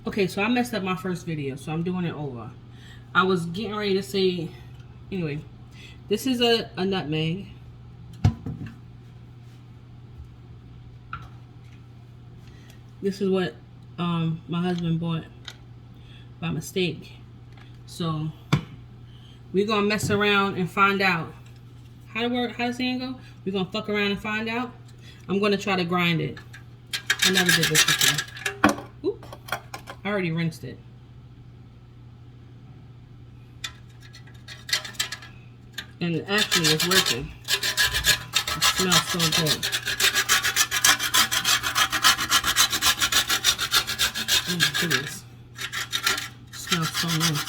Okay, so I messed up my first video, so I'm doing it over. I was getting ready to say, anyway, this is a nutmeg. This is what my husband bought by mistake. So we're gonna mess around and find out how the saying go. We're gonna fuck around and find out. I'm gonna try to grind it. I never did this before. Oop. I already rinsed it. And actually it's working. It smells so good. Oh my goodness. It smells so nice.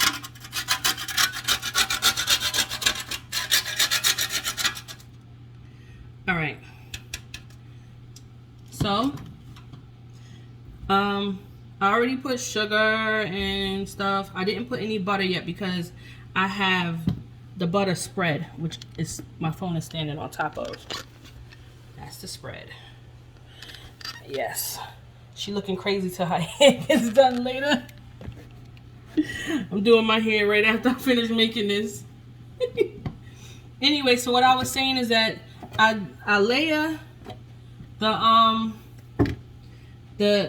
Alright. So I already put sugar and stuff. I didn't put any butter yet because I have the butter spread, which is my phone is standing on top of. That's the spread. Yes. She looking crazy till her hair gets done later. I'm doing my hair right after I finish making this. Anyway, so what I was saying is that I layer the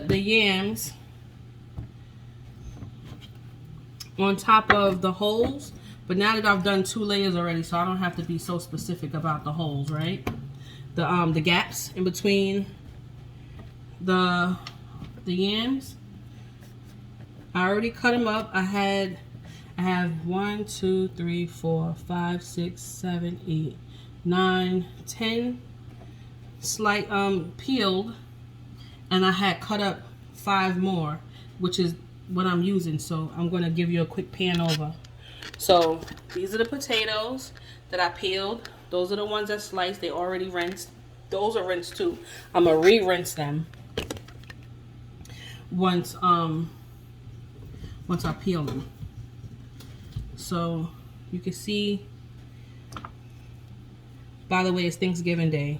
yams on top of the holes, but now that I've done 2 layers already, so I don't have to be so specific about the holes, right? The gaps in between the yams. I already cut them up. I have 1, 2, 3, 4, 5, 6, 7, 8, 9, 10 slight peeled, and I had cut up 5 more, which is what I'm using. So I'm going to give you a quick pan over. So these are the potatoes that I peeled. Those are the ones that sliced. They already rinsed. Those are rinsed too. I'm gonna re-rinse them once I peel them. So you can see, by the way, it's Thanksgiving Day.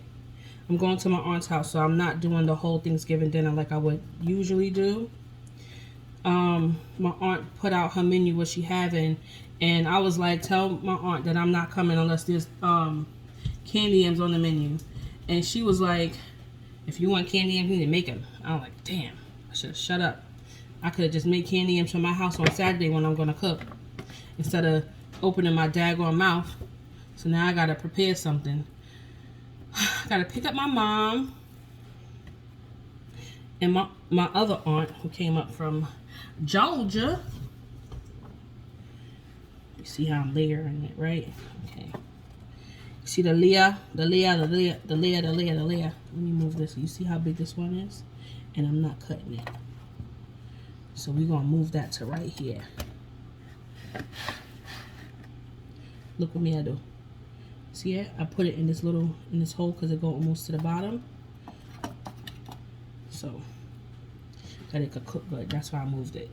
I'm going to my aunt's house, so I'm not doing the whole Thanksgiving dinner like I would usually do. My aunt put out her menu, what she having, and I was like, tell my aunt that I'm not coming unless there's candy yams on the menu. And she was like, if you want candy yams, you need to make them. I was like, damn, I should have shut up. I could have just made candy yams from my house on Saturday when I'm going to cook, instead of opening my daggone mouth. So now I got to prepare something. I got to pick up my mom and my other aunt who came up from Georgia. You see how I'm layering it, right? Okay. See the layer. Let me move this. You see how big this one is? And I'm not cutting it. So we're going to move that to right here. Look what me I do. See it? I put it in this hole because it go almost to the bottom. So that it could cook good. That's why I moved it.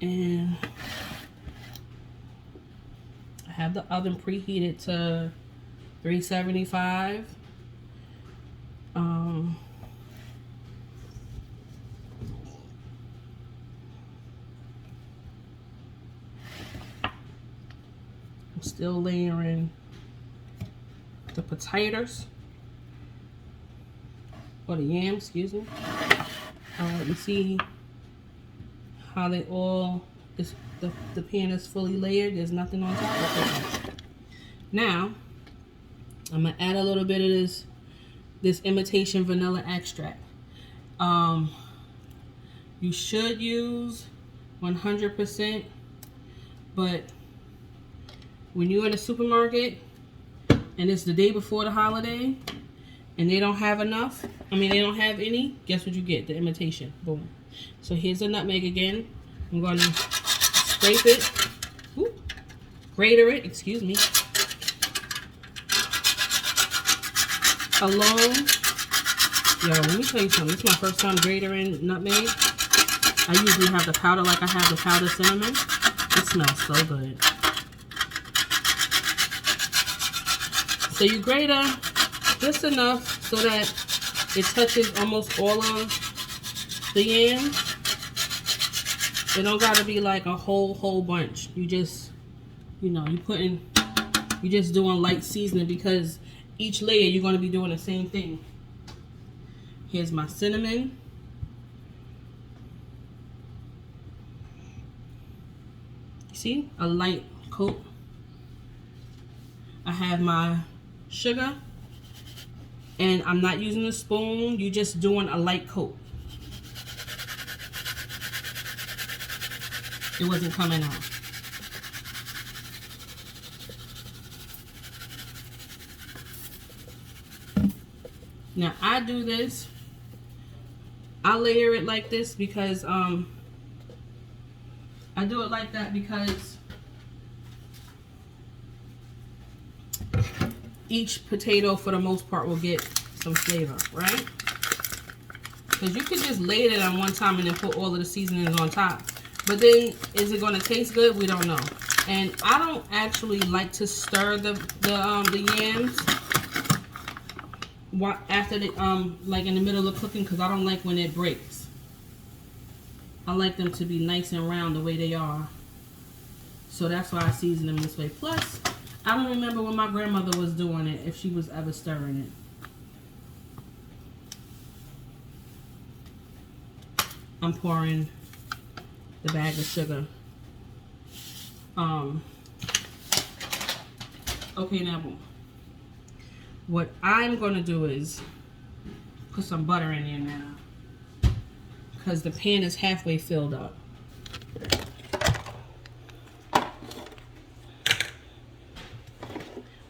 And I have the oven preheated to 375. I'm still layering the potatoes, or the yams, excuse me. You see how they all, the pan is fully layered. There's nothing on top of it. Now, I'm gonna add a little bit of this imitation vanilla extract. You should use 100%, but when you're in a supermarket and it's the day before the holiday and they don't have enough, they don't have any, guess what you get? The imitation. Boom. So here's the nutmeg again. I'm going to scrape it, grater it, excuse me, alone. Yo, let me tell you something. This is my first time gratering nutmeg. I usually have the powder like I have the powdered cinnamon. It smells so good. So you grate just enough so that it touches almost all of the yams. It don't gotta be like a whole bunch. You just, you know, you just doing light seasoning because each layer you're gonna be doing the same thing. Here's my cinnamon. See, a light coat. I have my sugar, and I'm not using a spoon. You're just doing a light coat. It wasn't coming out. Now I do this. I layer it like this because I do it like that because each potato for the most part will get some flavor, right? Because you could just lay it on one time and then put all of the seasonings on top. But then, is it going to taste good? We don't know. And I don't actually like to stir the yams after they like in the middle of cooking, because I don't like when it breaks. I like them to be nice and round the way they are. So that's why I season them this way. Plus, I don't remember when my grandmother was doing it, if she was ever stirring it. I'm pouring the bag of sugar. Okay, now what I'm gonna do is put some butter in there now, because the pan is halfway filled up.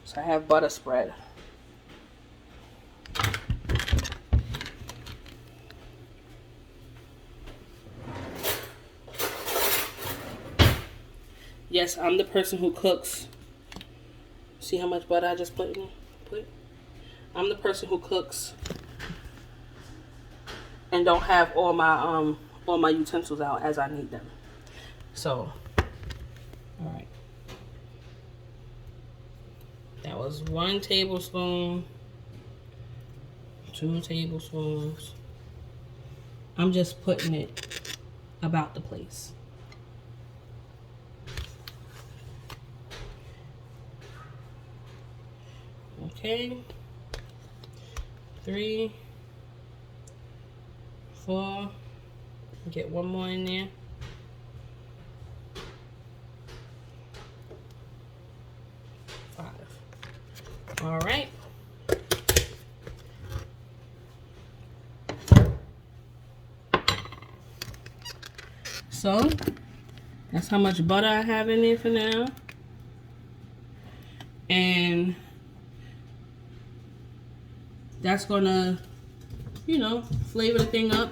So I have butter spread. Yes, I'm the person who cooks. See how much butter I just put in? I'm the person who cooks and don't have all my utensils out as I need them. So, all right. That was 1 tablespoon, 2 tablespoons. I'm just putting it about the place. Okay, 3, 4, get 1 more in there. 5. All right. So that's how much butter I have in there for now. And that's gonna, you know, flavor the thing up.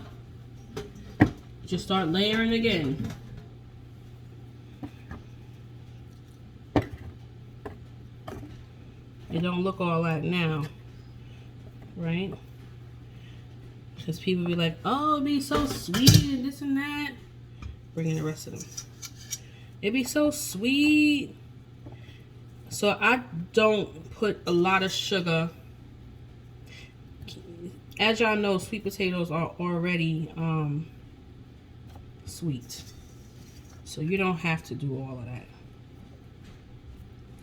Just start layering again. It don't look all that now, right? Because people be like, oh, it'd be so sweet and this and that. Bring in the rest of them. It'd be so sweet. So I don't put a lot of sugar. As y'all know, sweet potatoes are already sweet. So you don't have to do all of that.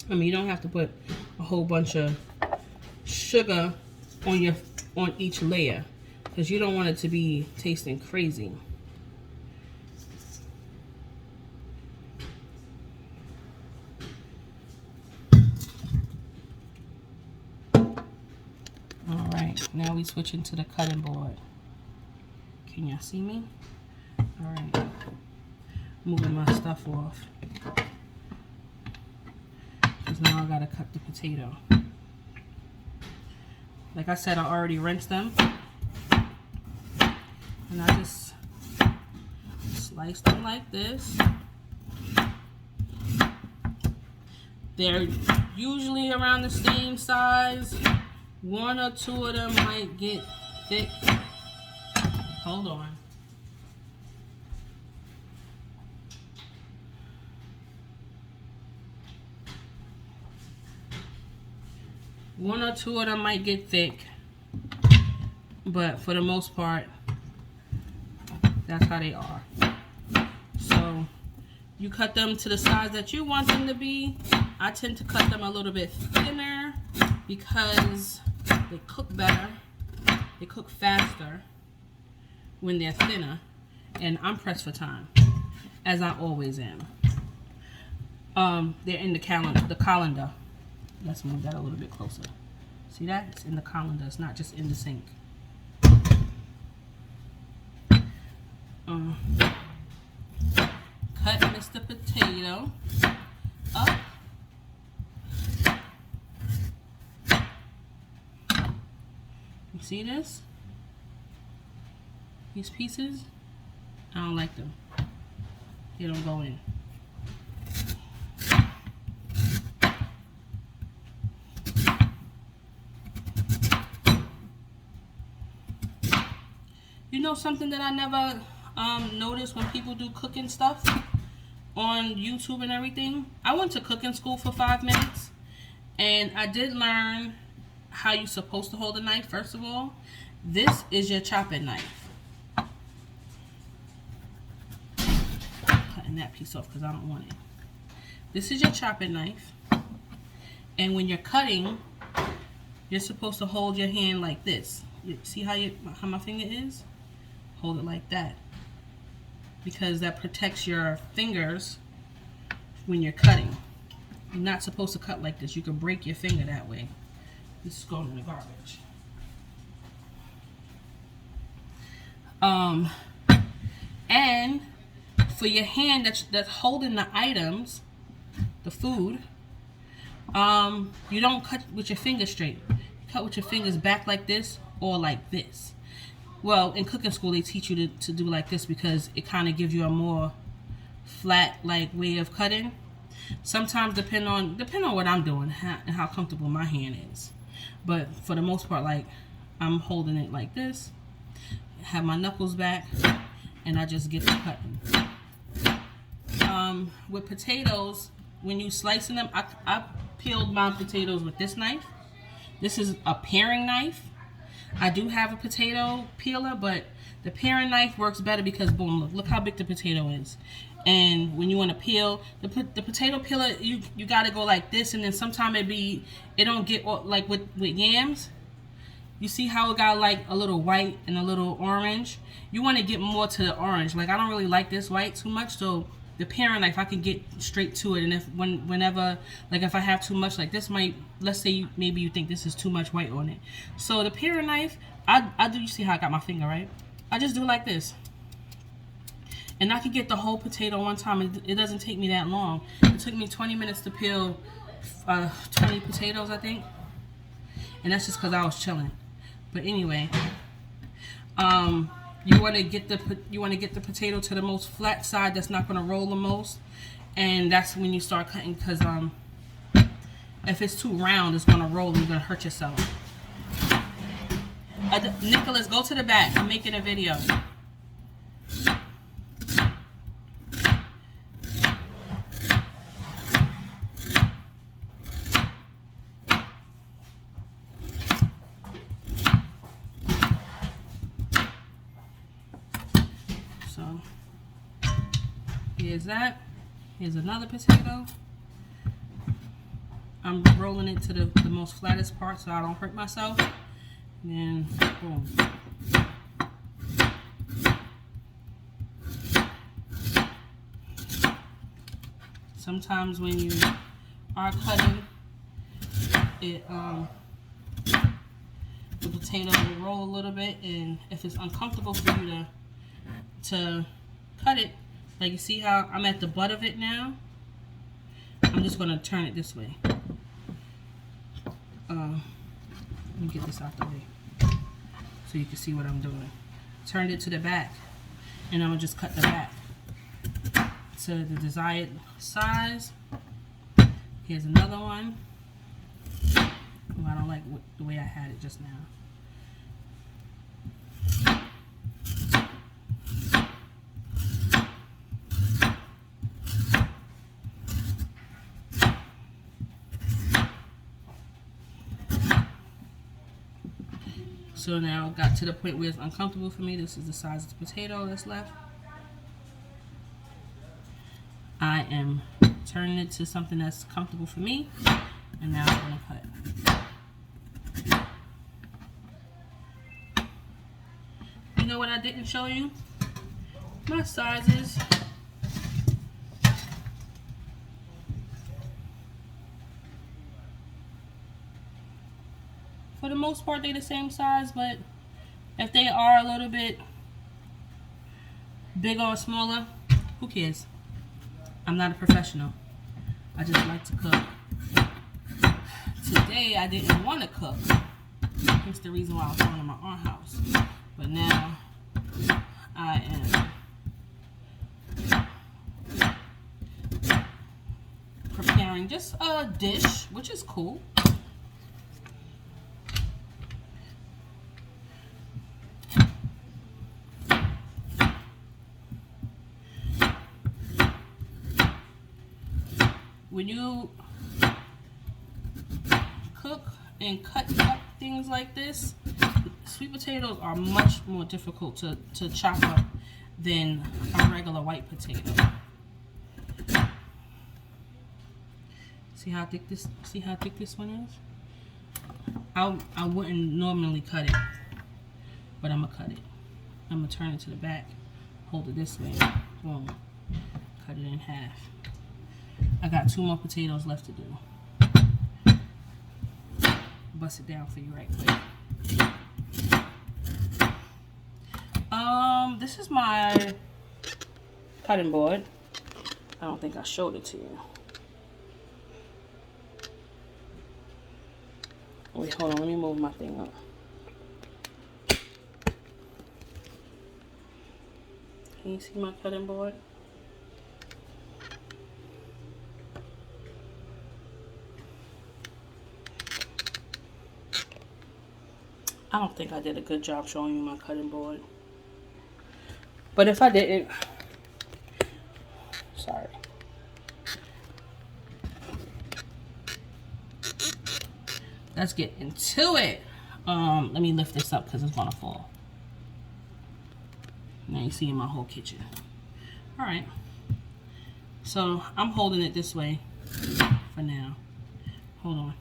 I mean, you don't have to put a whole bunch of sugar on each layer, because you don't want it to be tasting crazy. All right, now we switch into the cutting board. Can y'all see me? All right, moving my stuff off. Because now I gotta cut the potato. Like I said, I already rinsed them. And I just slice them like this. They're usually around the same size. 1 or 2 of them might get thick. Hold on. One or two of them might get thick, but for the most part, That's how they are. So you cut them to the size that you want them to be. I tend to cut them a little bit thinner because they cook better. They cook faster when they're thinner. And I'm pressed for time, as I always am. They're in the colander. Let's move that a little bit closer. See that? It's in the colander. It's not just in the sink. Cut Mr. Potato up. You see this? These pieces? I don't like them. They don't go in. You know something that I never noticed when people do cooking stuff on YouTube and everything? I went to cooking school for 5 minutes, and I did learn how you're supposed to hold a knife. First of all, this is your chopping knife. Cutting that piece off because I don't want it. This is your chopping knife, and when you're cutting, you're supposed to hold your hand like this. You see how my finger is? Hold it like that, because that protects your fingers when you're cutting. You're not supposed to cut like this. You can break your finger that way. This is going in the garbage. And for your hand that's holding the items, the food, you don't cut with your fingers straight. You cut with your fingers back like this or like this. Well, in cooking school, they teach you to do like this because it kind of gives you a more flat way of cutting. Sometimes depend on what I'm doing and how comfortable my hand is. But for the most part, I'm holding it like this, have my knuckles back, and I just get to cutting. With potatoes, when you slicing them, I peeled my potatoes with this knife. This is a paring knife. I do have a potato peeler, but the paring knife works better because, boom, look how big the potato is. And when you want to peel, the potato peeler, you got to go like this, and then sometimes it don't get, like with yams, you see how it got like a little white and a little orange? You want to get more to the orange. I don't really like this white too much, so the paring knife, I can get straight to it. And whenever, if I have too much, this might, let's say maybe you think this is too much white on it. So the paring knife, I do, you see how I got my finger, right? I just do like this. And I can get the whole potato one time. It doesn't take me that long. It took me 20 minutes to peel 20 potatoes, I think. And that's just because I was chilling. But anyway, you want to get the potato to the most flat side that's not going to roll the most, and that's when you start cutting, because if it's too round, it's going to roll and you're going to hurt yourself. Nicholas, go to the back. I'm making a video. So here's that. Here's another potato. I'm rolling it to the most flattest part so I don't hurt myself. And then boom. Sometimes when you are cutting it, the potato will roll a little bit, and if it's uncomfortable for you to cut it, like you see how I'm at the butt of it now, I'm just going to turn it this way. Let me get this out the way so you can see what I'm doing. Turned it to the back, and I'm going to just cut the back to the desired size. Here's another one. Oh, I don't like the way I had it just now. So now got to the point where it's uncomfortable for me. This is the size of the potato that's left. I am turning it to something that's comfortable for me. And now I'm going to cut. You know what I didn't show you? My sizes. For the most part, they're the same size, but if they are a little bit bigger or smaller, who cares? I'm not a professional. I just like to cook. Today, I didn't want to cook. That's the reason why I was going to my aunt's house. But now, I am preparing just a dish, which is cool. When you cook and cut up things like this, sweet potatoes are much more difficult to chop up than a regular white potato. See how thick this one is? I wouldn't normally cut it, but I'm gonna cut it. I'm gonna turn it to the back, hold it this way, boom, cut it in half. I got 2 more potatoes left to do. Bust it down for you right quick. This is my cutting board. I don't think I showed it to you. Wait, hold on, let me move my thing up. Can you see my cutting board? I don't think I did a good job showing you my cutting board. But if I didn't, sorry. Let's get into it. Let me lift this up because it's gonna fall. Now you see my whole kitchen. All right. So I'm holding it this way for now. Hold on.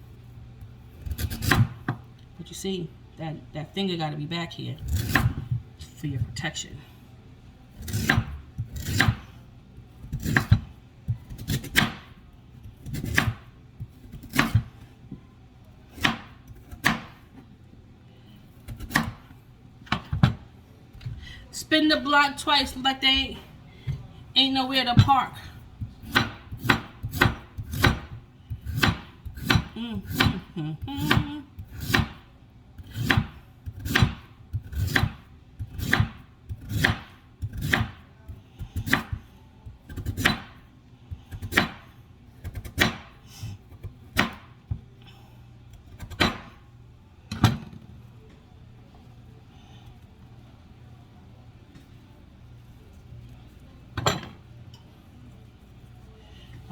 But you see, that finger got to be back here for your protection. Spin the block twice like they ain't nowhere to park.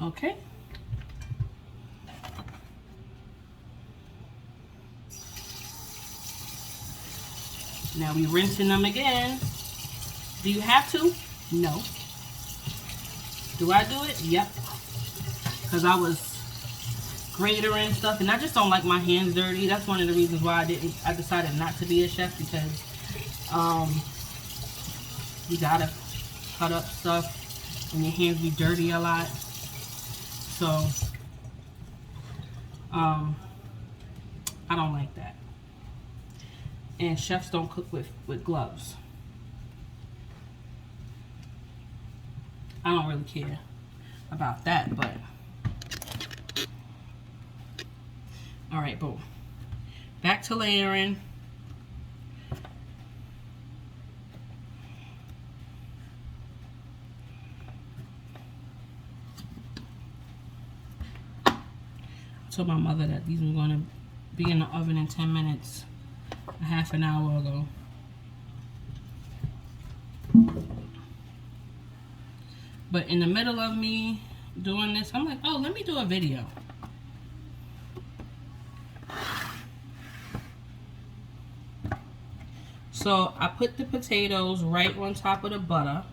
Okay. Now we rinsing them again. Do you have to? No. Do I do it? Yep. Because I was gratering stuff and I just don't like my hands dirty. That's one of the reasons why I decided not to be a chef, because you gotta cut up stuff and your hands be dirty a lot. So, I don't like that. And chefs don't cook with gloves. I don't really care about that, but. All right, boom. Back to layering. I told my mother that these were going to be in the oven in 10 minutes, a half an hour ago. But in the middle of me doing this, I'm like, oh, let me do a video. So I put the potatoes right on top of the butter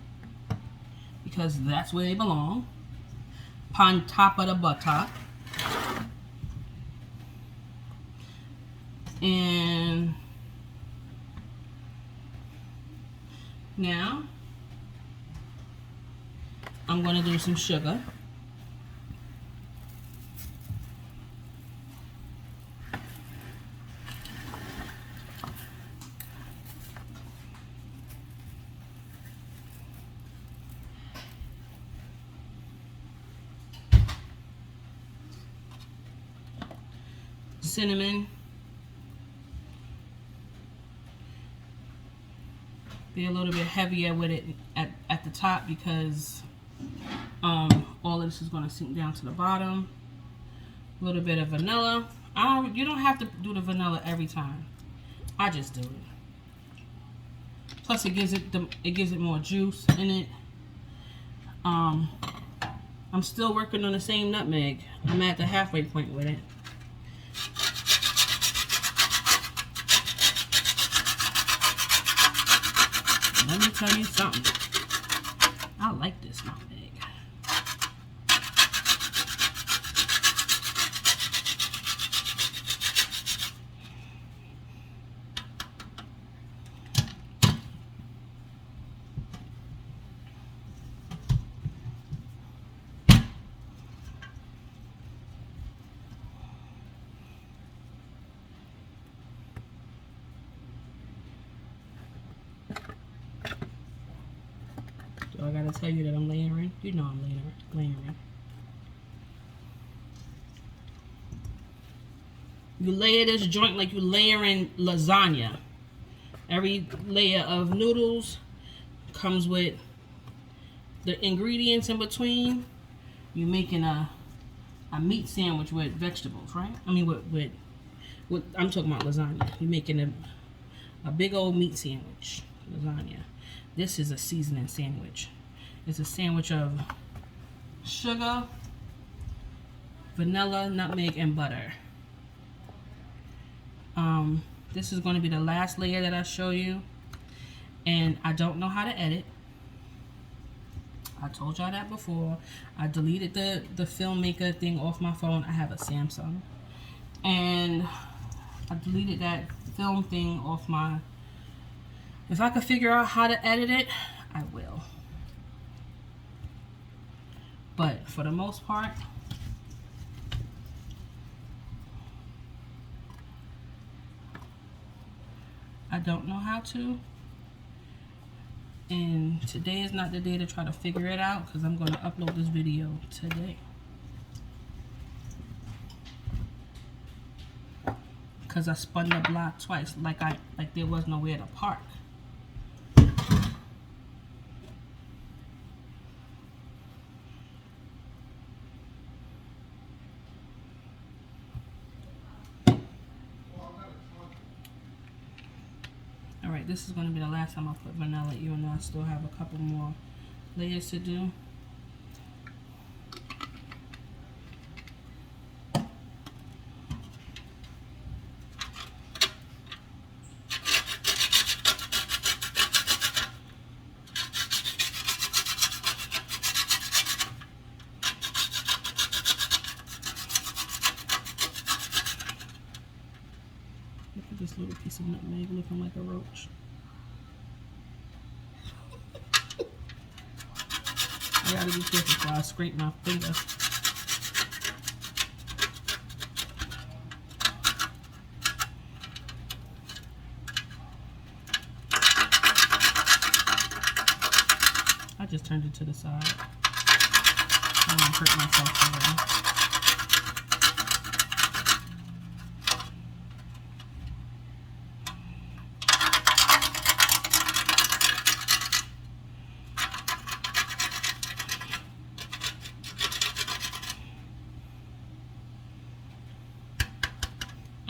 because that's where they belong. On top of the butter. And now I'm going to do some sugar. Cinnamon. Be a little bit heavier with it at the top because all of this is going to sink down to the bottom. A little bit of vanilla. You don't have to do the vanilla every time. I just do it. Plus, it gives it more juice in it. I'm still working on the same nutmeg. I'm at the halfway point with it. Let me tell you something. I like this nutmeg. So I gotta tell you that I'm layering. You know I'm layering. You layer this joint like you layering lasagna. Every layer of noodles comes with the ingredients in between. You're making a meat sandwich with vegetables, right? I mean, with I'm talking about lasagna. You're making a big old meat sandwich, lasagna. This is a seasoning sandwich. It's a sandwich of sugar, vanilla, nutmeg, and butter. This is going to be the last layer that I show you. And I don't know how to edit. I told y'all that before. I deleted the filmmaker thing off my phone. I have a Samsung. And I deleted that film thing off my... If I could figure out how to edit it, I will. But for the most part, I don't know how to. And today is not the day to try to figure it out because I'm going to upload this video today. Because I spun the block twice like there was nowhere to park. Alright, this is going to be the last time I put vanilla, even though I still have a couple more layers to do. Look at this little piece of nutmeg looking like a roach. I gotta be careful before I scrape my finger. I just turned it to the side. I don't want to hurt myself already.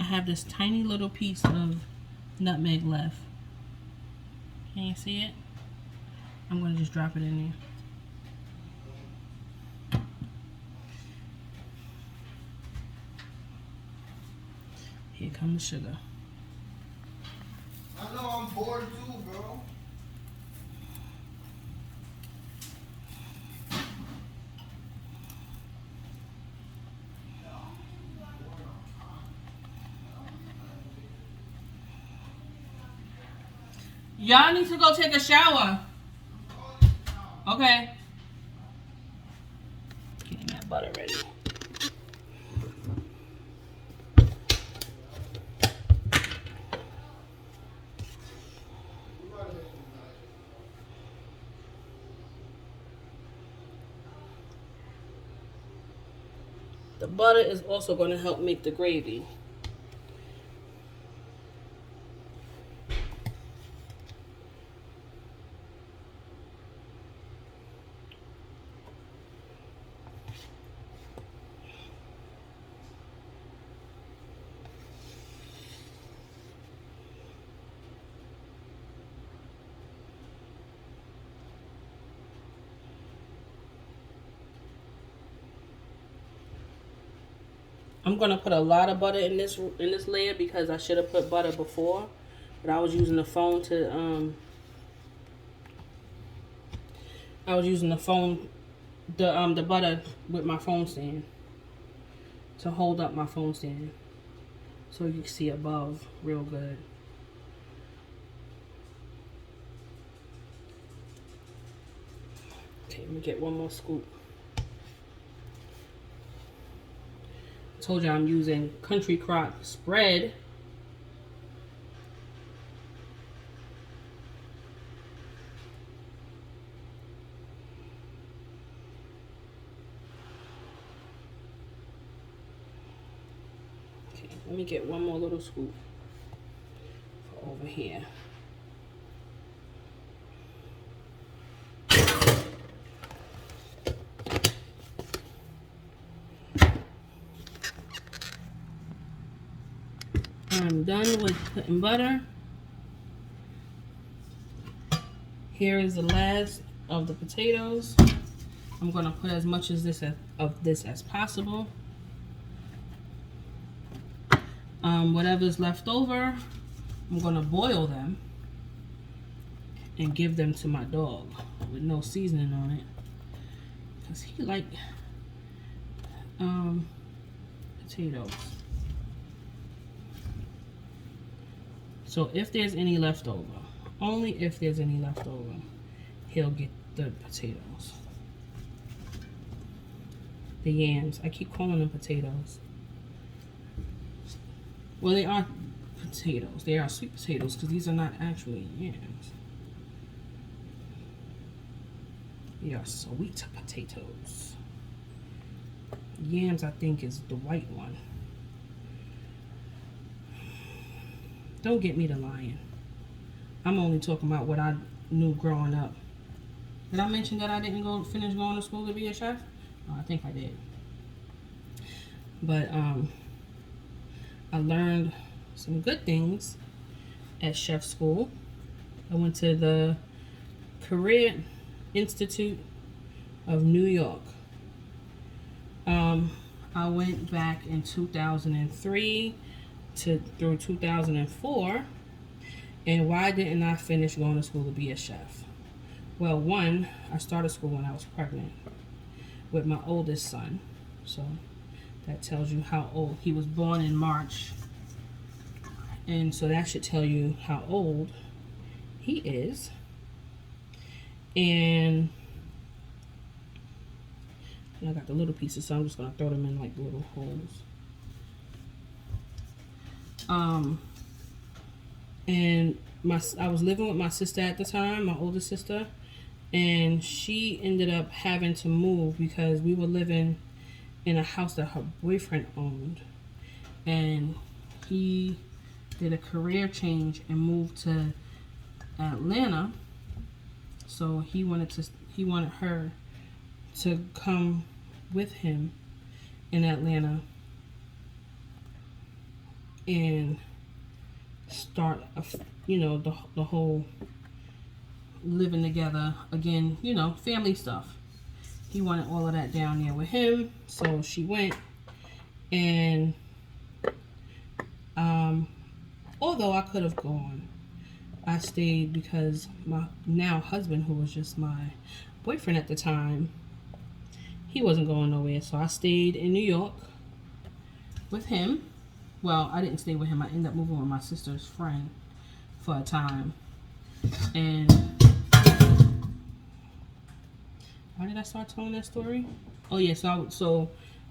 I have this tiny little piece of nutmeg left. Can you see it? I'm going to just drop it in there. Here comes the sugar. I know I'm bored too, bro. Y'all need to go take a shower. Okay. Getting that butter ready. The butter is also going to help make the gravy. I'm gonna put a lot of butter in this layer because I should have put butter before, but I was using the phone to the butter with my phone stand to hold up my phone stand so you can see above real good. Okay, let me get one more scoop. Told you I'm using Country Crock spread. Okay, let me get one more little scoop for over here. I'm done with putting butter. Here is the last of the potatoes. I'm gonna put as much of this as possible. Whatever's left over, I'm gonna boil them and give them to my dog with no seasoning on it, because he like potatoes. So if there's any left over, only if there's any left over, he'll get the potatoes. The yams. I keep calling them potatoes. Well, they are potatoes. They are sweet potatoes because these are not actually yams. They are sweet potatoes. Yams, I think, is the white one. Don't get me to lying. I'm only talking about what I knew growing up. Did I mention that I didn't finish going to school to be a chef? Oh, I think I did. But I learned some good things at chef school. I went to the Career Institute of New York. I went back in 2003 through 2004. And why didn't I finish going to school to be a chef? Well, one, I started school when I was pregnant with my oldest son. So that tells you how old. He was born in March. And so that should tell you how old he is. And I got the little pieces, so I'm just going to throw them in like little holes. And I was living with my sister at the time, my older sister, and she ended up having to move because we were living in a house that her boyfriend owned, and he did a career change and moved to Atlanta. So he wanted her to come with him in Atlanta and start the whole living together again, family stuff. He wanted all of that down there with him, so she went. And although I could have gone, I stayed because my now husband, who was just my boyfriend at the time, he wasn't going nowhere. So I stayed in New York with him. Well, I didn't stay with him. I ended up moving with my sister's friend for a time. And why did I start telling that story? Oh yeah,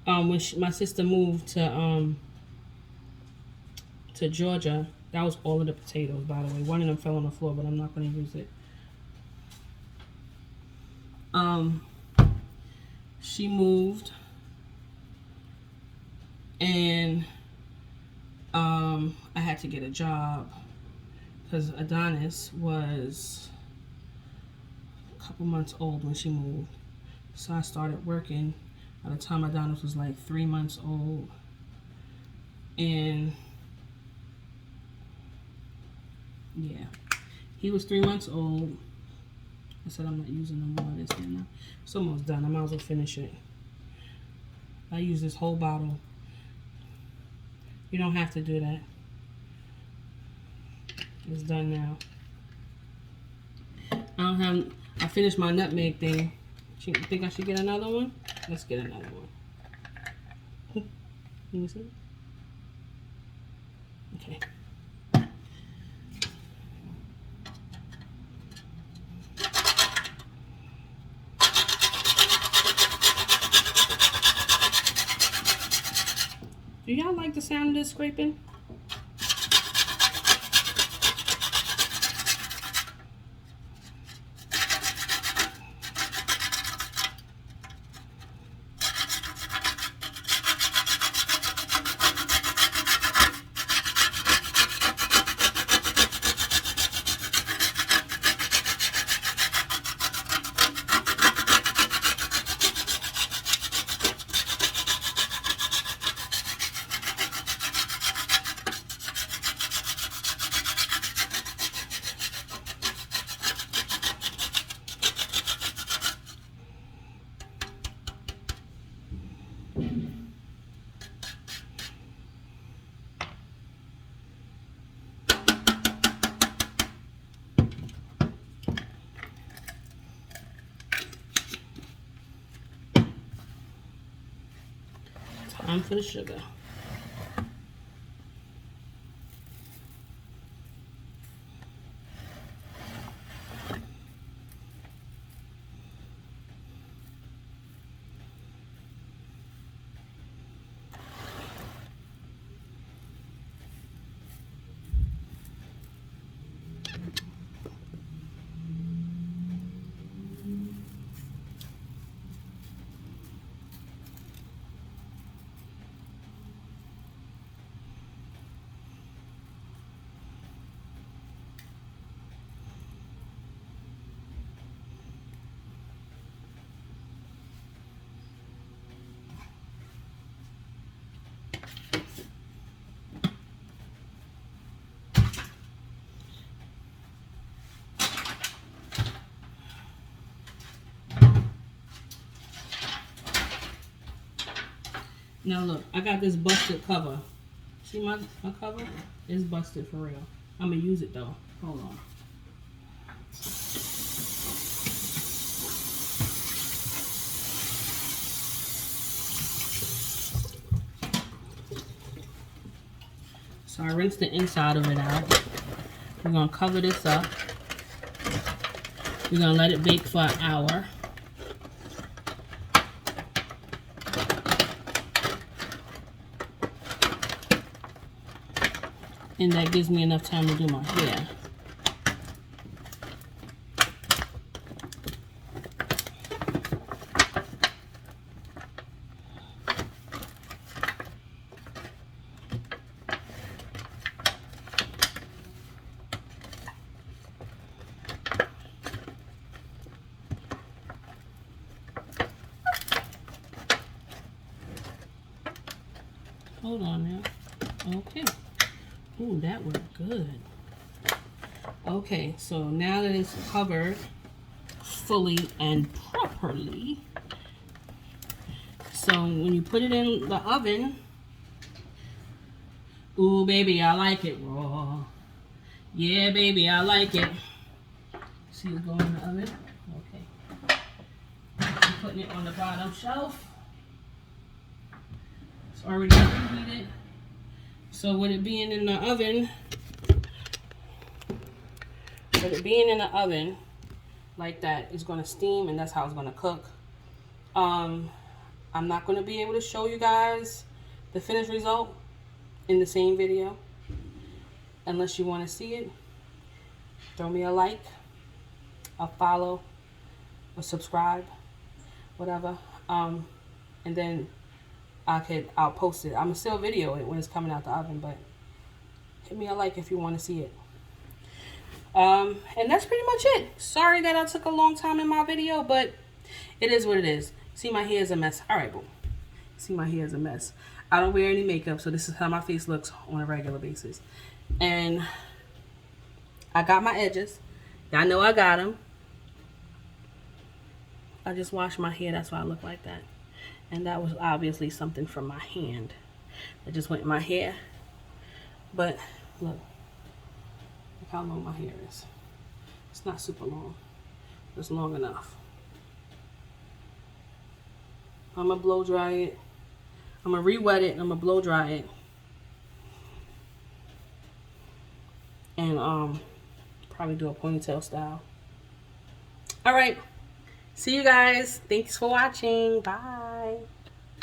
when my sister moved to Georgia, that was all of the potatoes, by the way. One of them fell on the floor, but I'm not going to use it. She moved, and I had to get a job because Adonis was a couple months old when she moved. So I started working by the time Adonis was like 3 months old. And yeah, he was 3 months old. I said I'm not using no more of this right now. It's almost done. I might as well finish it. I use this whole bottle. You don't have to do that. It's done now. I finished my nutmeg thing. You think I should get another one? Let's get another one. Can you see? Okay. Do y'all like the sound of this scraping? Time for the sugar. Now look, I got this busted cover. See my cover? It's busted for real. I'm gonna use it though. Hold on. So I rinsed the inside of it out. We're gonna cover this up. We're gonna let it bake for an hour. And that gives me enough time to do my hair. Hold on now. Okay. Ooh, that worked good. Okay, so now that it's covered fully and properly, so when you put it in the oven, ooh baby, I like it raw. Yeah, baby, I like it. See it going in the oven? Okay. I'm putting it on the bottom shelf. It's already preheated. So with it being in the oven, like that, it's gonna steam, and that's how it's gonna cook. I'm not gonna be able to show you guys the finished result in the same video unless you want to see it. Throw me a like, a follow, or subscribe, whatever. And then I'll post it. I'm still video it when it's coming out the oven, but hit me a like if you want to see it. And that's pretty much it. Sorry that I took a long time in my video, but it is what it is. See, my hair is a mess. All right, boom. See, my hair is a mess. I don't wear any makeup, so this is how my face looks on a regular basis. And I got my edges. Y'all know I got them. I just washed my hair. That's why I look like that. And that was obviously something from my hand that just went in my hair. But look how long my hair is. It's not super long. It's long enough. I'm gonna blow dry it. I'm gonna re-wet it and I'm gonna blow dry it. And probably do a ponytail style. All right. See you guys. Thanks for watching. Bye.